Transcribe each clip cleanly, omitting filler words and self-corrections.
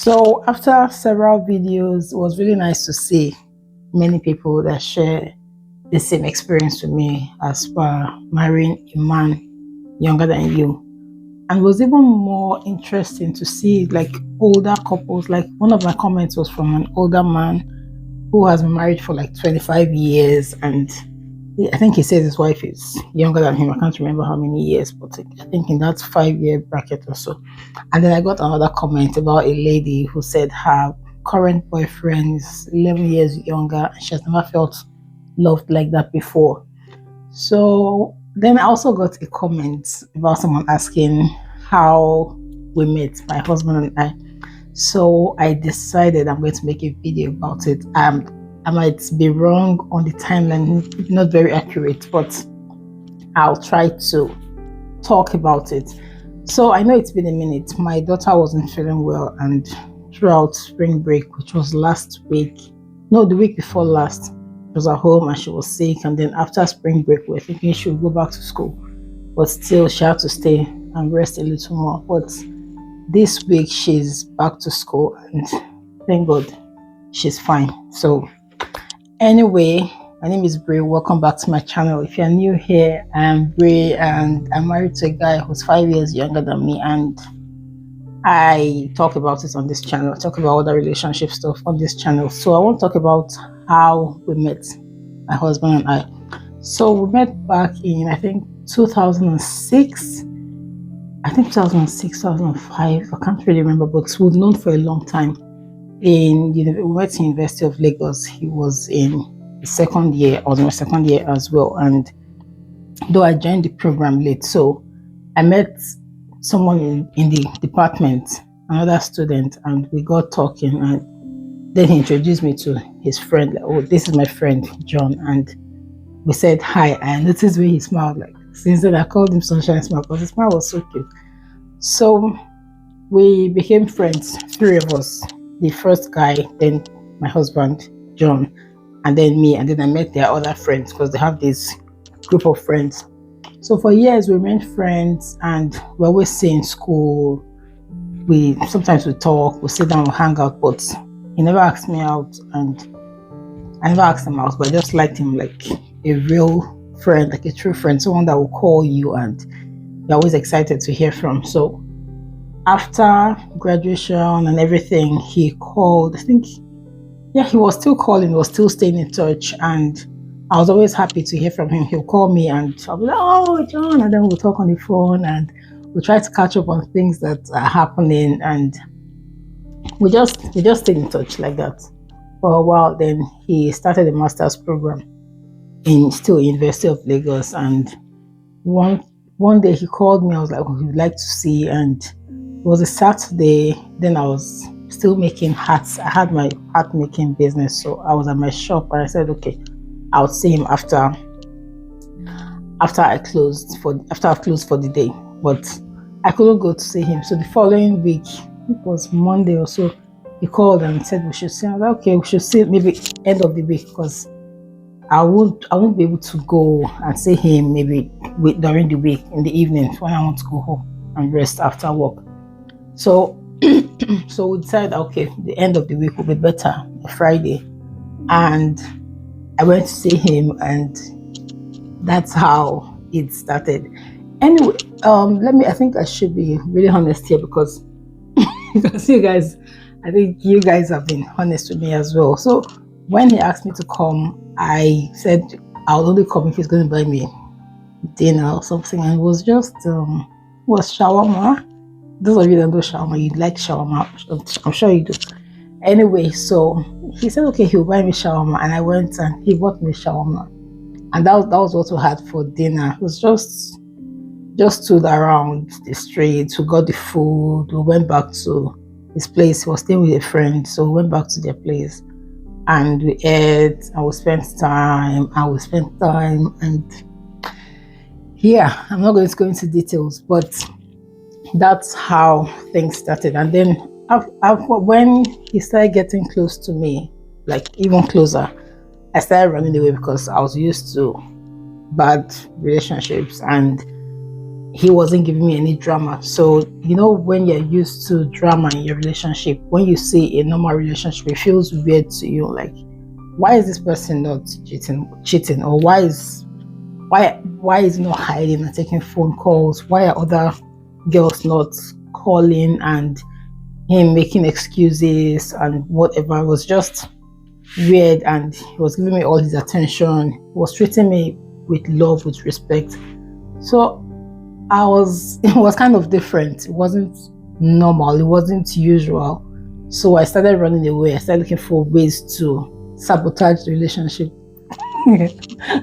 So after several videos, it was really nice to see many people that share the same experience with me as per marrying a man younger than you. And it was even more interesting to see like older couples. Like one of my comments was from an older man who has been married for like 25 years, and I think he says his wife is younger than him. I can't remember how many years, but I think in that 5 year bracket or so. And then I got another comment about a lady who said her current boyfriend is 11 years younger and she has never felt loved like that before. So then I also got a comment about someone asking how we met, my husband and I. So I decided I'm going to make a video about it. I might be wrong on the timeline, not very accurate, but I'll try to talk about it. So I know it's been a minute. My daughter wasn't feeling well, and throughout spring break, which was last week, no, the week before last, she was at home and she was sick. And then after spring break, we were thinking she would go back to school, but still she had to stay and rest a little more. But this week she's back to school, and thank God she's fine. So anyway, my name is Bray. Welcome back to my channel. If you're new here, I'm Bray and I'm married to a guy who's 5 years younger than me, and I talk about it on this channel. I talk about all the relationship stuff on this channel. So I want to talk about how we met, my husband and I. So we met back in, I think, 2006. I think 2006, 2005. I can't really remember, but we've known for a long time. We went to University of Lagos. He was in the second year, or my second year as well. And though I joined the program late, so I met someone in the department, another student, and we got talking, and then he introduced me to his friend. Like, oh, this is my friend John. And we said hi. I noticed when he smiled. Like, since then I called him Sunshine Smile because his smile was so cute. So we became friends, three of us. The first guy, then my husband John, and then me. And then I met their other friends because they have this group of friends. So for years we remained friends, and we always stay in school. We sometimes talk, we sit down, we hang out, but he never asked me out, and I never asked him out, but I just liked him like a real friend, like a true friend, someone that will call you and you're always excited to hear from. So after graduation and everything, he called. I think, yeah, he was still calling, he was still staying in touch, and I was always happy to hear from him. He'll call me and I'll be like, oh, John, and then we'll talk on the phone and we'll try to catch up on things that are happening, and we just stayed in touch like that for a while. Then he started a master's program in University of Lagos, and one day he called me. I was like, oh, he'd like to see, and it was a Saturday. Then I was still making hats. I had my hat making business, so I was at my shop, and I said, okay, I'll see him after I've closed for the day. But I couldn't go to see him. So the following week, it was Monday or so, he called and said we should see. I was like, okay, we should see maybe end of the week, because I won't be able to go and see him maybe during the week in the evening when I want to go home and rest after work. So so we decided, okay, the end of the week will be better, Friday. And I went to see him, and that's how it started. Anyway, I think I should be really honest here, because because I think you guys have been honest with me as well. So when he asked me to come, I said I'll only come if he's going to buy me dinner or something. And it was just was shawarma. Those of you that know shawarma, you like shawarma. I'm sure you do. Anyway, so he said, okay, he'll buy me shawarma, and I went and he bought me shawarma, and that was what we had for dinner. It was just stood around the street. We got the food. We went back to his place. He was staying with a friend, so we went back to their place, and we ate, and we spent time, and yeah, I'm not going to go into details, but that's how things started. And then when he started getting close to me, like even closer, I started running away because I was used to bad relationships, and he wasn't giving me any drama. So, when you're used to drama in your relationship, when you see a normal relationship, it feels weird to you. Like, why is this person not cheating? Or why is he not hiding and taking phone calls? Why are other girls not calling and him making excuses and whatever? It was just weird, and he was giving me all his attention. He was treating me with love, with respect. So it was kind of different. It wasn't normal. It wasn't usual. So I started running away. I started looking for ways to sabotage the relationship.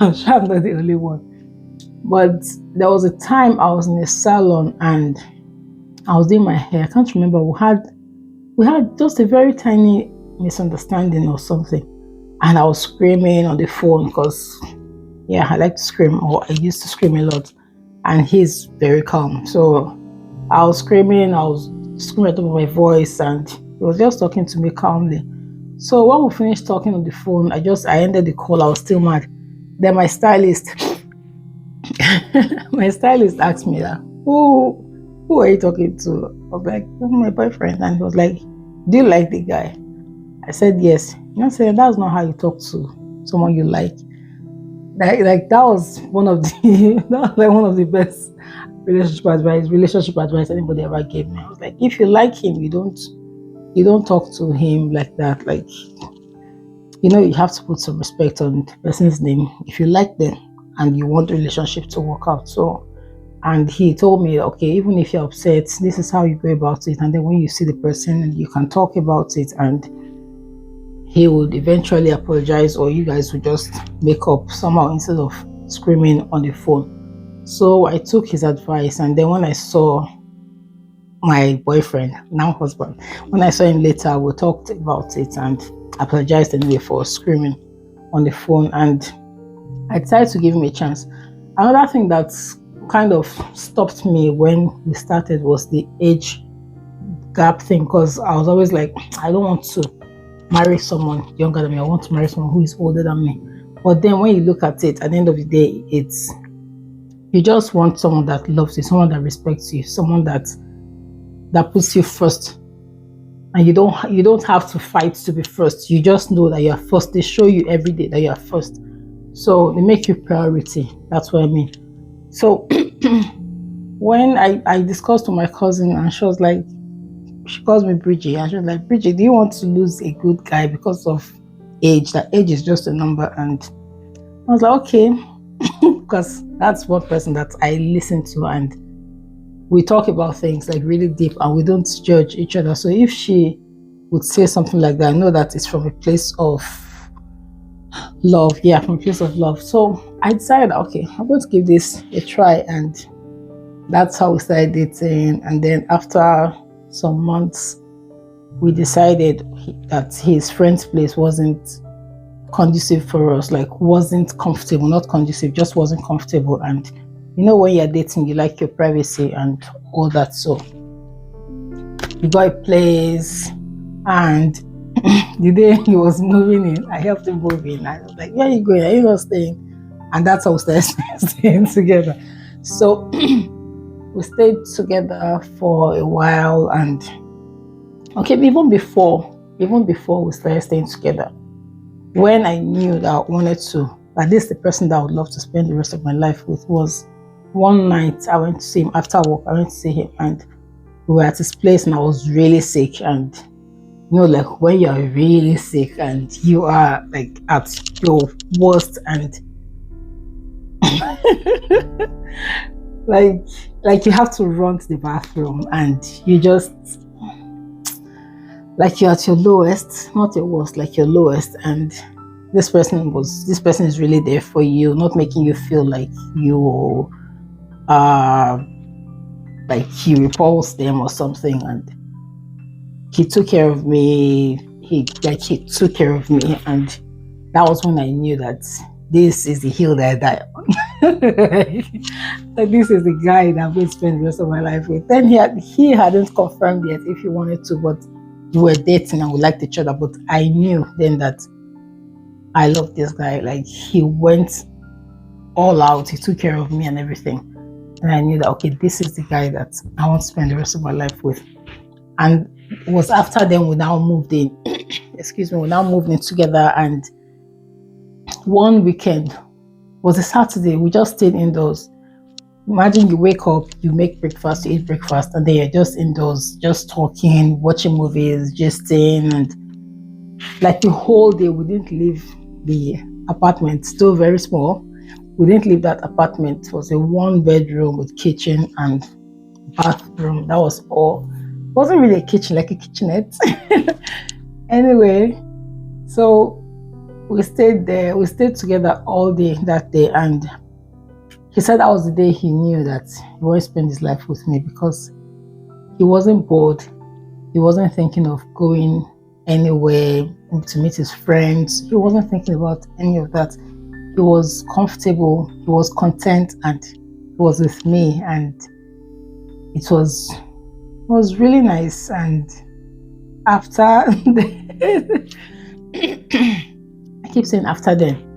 I'm sure I'm not the only one. But there was a time I was in a salon and I was doing my hair. I can't remember. We had just a very tiny misunderstanding or something. And I was screaming on the phone because, yeah, I like to scream, or I used to scream a lot. And he's very calm. So I was screaming at the top of my voice, and he was just talking to me calmly. So when we finished talking on the phone, I ended the call. I was still mad. Then my stylist asked me that, who are you talking to? I was like, oh, my boyfriend. And he was like, do you like the guy? I said yes. I said, that's not how you talk to someone you like. Like that was one of the best relationship advice anybody ever gave me. I was like, if you like him, you don't talk to him like that. Like, you have to put some respect on the person's name if you like them and you want the relationship to work out. So, and he told me, okay, even if you're upset, this is how you go about it. And then when you see the person, you can talk about it, and he would eventually apologize, or you guys would just make up somehow instead of screaming on the phone. So I took his advice, and then when I saw my boyfriend, now husband, when I saw him later, we talked about it and apologized anyway for screaming on the phone, and I decided to give him a chance. Another thing that kind of stopped me when we started was the age gap thing, because I was always like, I don't want to marry someone younger than me. I want to marry someone who is older than me. But then when you look at it, at the end of the day, you just want someone that loves you, someone that respects you, someone that puts you first. And you don't have to fight to be first. You just know that you are first. They show you every day that you are first. So they make you priority. That's what I mean. So when I discussed with my cousin, and she calls me Bridget, and she was like, Bridget, do you want to lose a good guy because of age? That age is just a number. And I was like, okay, because that's one person that I listen to, and we talk about things like really deep, and we don't judge each other. So if she would say something like that, I know that it's from a place of love. Yeah, from a place of love. So I decided, okay, I'm going to give this a try, and that's how we started dating. And then after some months, we decided that his friend's place wasn't conducive for us, like wasn't comfortable, not conducive, just wasn't comfortable. And when you're dating, you like your privacy and all that. So we got a place, and the day he was moving in, I helped him move in. I was like, where are you going? Are you not staying? And that's how we started staying together. So we stayed together for a while, and okay, even before we started staying together, when I knew that I wanted to, that this is the person that I would love to spend the rest of my life with, was one night I went to see him after work. I went to see him, and we were at his place, and I was really sick. And like when you're really sick and you are like at your worst, and like you have to run to the bathroom, and you just like you're at your lowest, not your worst, like your lowest. And this person is really there for you, not making you feel like you like you repulsed them or something. And he took care of me. He took care of me, and that was when I knew that this is the hill that I die on. That this is the guy that I'm going to spend the rest of my life with. Then he hadn't confirmed yet if he wanted to, but we were dating and we liked each other. But I knew then that I loved this guy. Like, he went all out. He took care of me and everything. And I knew that, okay, this is the guy that I want to spend the rest of my life with. And it was after then we now moved in. Excuse me, we now moved in together. And one weekend was a Saturday. We just stayed indoors. Imagine you wake up, you make breakfast, you eat breakfast, and then you're just indoors, just talking, watching movies, gisting, and like the whole day we didn't leave the apartment. Still very small. We didn't leave that apartment. It was a 1 bedroom with kitchen and bathroom. That was all. It wasn't really a kitchen, like a kitchenette. Anyway, so we stayed there. We stayed together all day that day, and he said that was the day he knew that he wanted to spend his life with me, because he wasn't bored. He wasn't thinking of going anywhere to meet his friends. He wasn't thinking about any of that. He was comfortable, he was content, and he was with me, and it was really nice. And after I keep saying after then.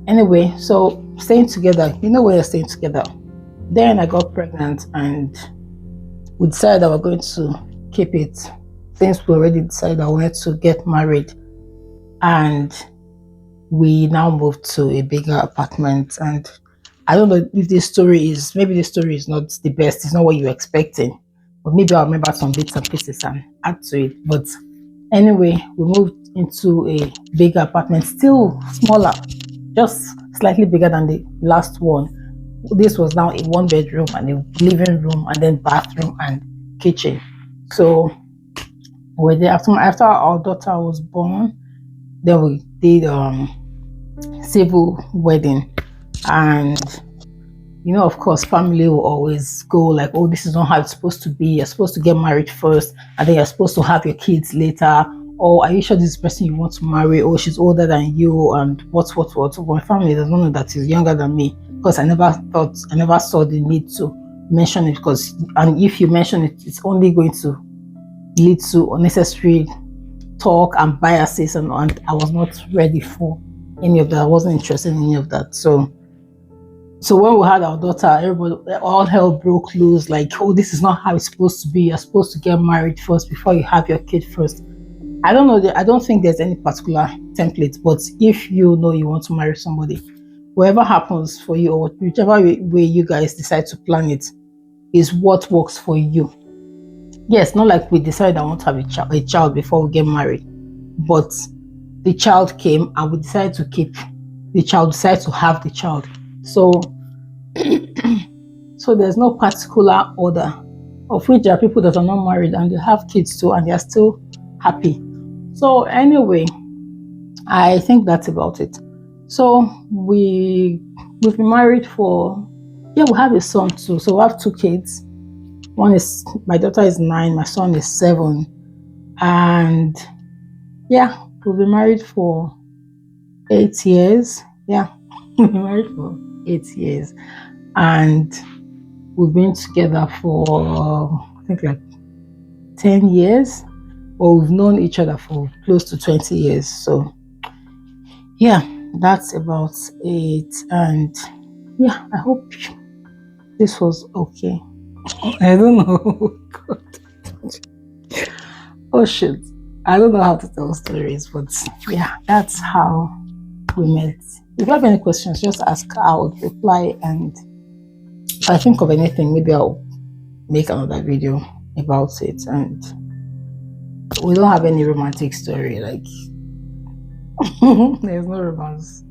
Anyway, so staying together, when you're staying together. Then I got pregnant, and we decided that we're going to keep it, since we already decided I wanted to get married. And we now moved to a bigger apartment. And I don't know if maybe this story is not the best, it's not what you're expecting, but maybe I'll remember some bits and pieces and add to it. But anyway, we moved into a bigger apartment, still smaller, just slightly bigger than the last one. This was now a 1 bedroom and a living room, and then bathroom and kitchen. So we're there after our daughter was born. Then we did civil wedding, and of course, family will always go like, oh, this is not how it's supposed to be. You're supposed to get married first, and then you're supposed to have your kids later. Or are you sure this is the person you want to marry? Or she's older than you, and what. So my family doesn't know that she's younger than me, because I never saw the need to mention it, and if you mention it, it's only going to lead to unnecessary talk and biases, and I was not ready for any of that. I wasn't interested in any of that. So when we had our daughter, everybody, all hell broke loose. Like, oh, this is not how it's supposed to be. You're supposed to get married first before you have your kid first. I don't know. I don't think there's any particular template. But if you know you want to marry somebody, whatever happens for you, or whichever way you guys decide to plan it, is what works for you. Yes, not like we decided I want to have a child before we get married, but the child came and we decided to keep the child, decided to have the child. So there's no particular order, of which there are people that are not married and they have kids too, and they are still happy. So anyway, I think that's about it. So we've been married we have a son too. So we have 2 kids. My daughter is 9, my son is 7. And yeah, we've been married for 8 years. Yeah, we've been married for 8 years. And we've been together for, I think, like 10 years. Or we've known each other for close to 20 years. So yeah, that's about it. And yeah, I hope this was okay. I don't know. Oh shit. I don't know how to tell stories, but yeah, that's how we met. If you have any questions, just ask. I would reply, and if I think of anything, maybe I'll make another video about it. And we don't have any romantic story, like there's no romance.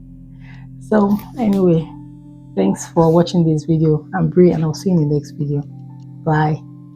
So anyway, thanks for watching this video. I'm Brie, and I'll see you in the next video. Bye.